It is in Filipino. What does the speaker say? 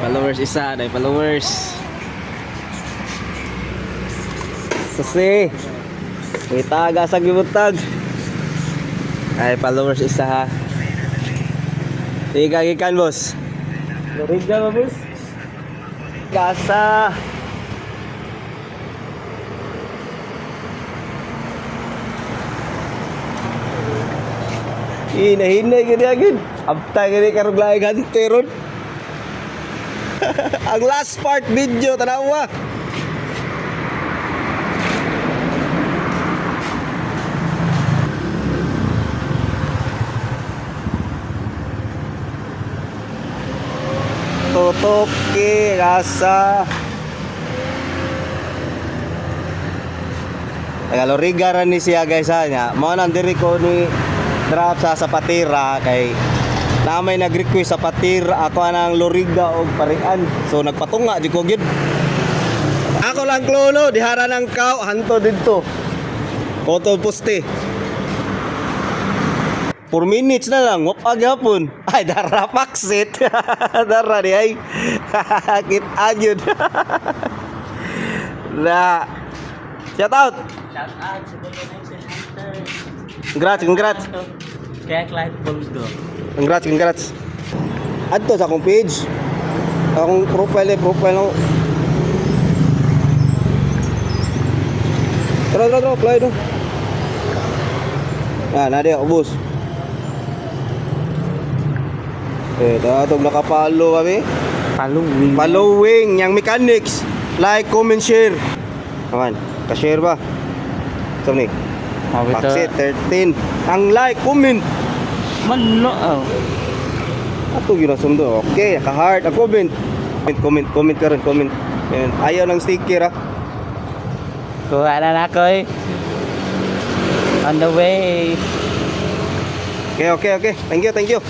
Followers isa, dahil followers. Sasi. Kita agak sa gibutag. Ay, followers isa ha. Ikan bos. Loriga ba, boss? Gasa. Hina-hina gini agad. Abtay gini karong laing hanteron. Ang last part video tanawa. Tutok ke rasa. Tagaloriga ra ni siya guys ha nya. Mao nang diri ko ni drop sa sapatira kay na may nag-request sa patira ako anang loriga og parian. So nagpatunga di ko gid. Ako lang klono dihara ng kaw hanto didto. Koto poste. 4 minutes na lang, wap agapon. Ay, dara paksit. Dara di ay. Kit ajud. Na. Shout out. Shout out sa mga hunter. Congrats. Kaya Clyde Balls do. Congrats. Adto sa akong page. Akong profile no. Tara, apply do. Na dia ubos. Datong nakapalo kami. Following yang mechanics. Like, comment, share. Aman, ka-share ba? Ito ni. Paksit 13. Ang like, comment. Manlo. Ato ginasundo. Okay, ka-heart, comment. Comment ka rin, comment. Ayan. Ayaw ng sticker ha. Kuha na ako eh. On the way. Okay. Thank you.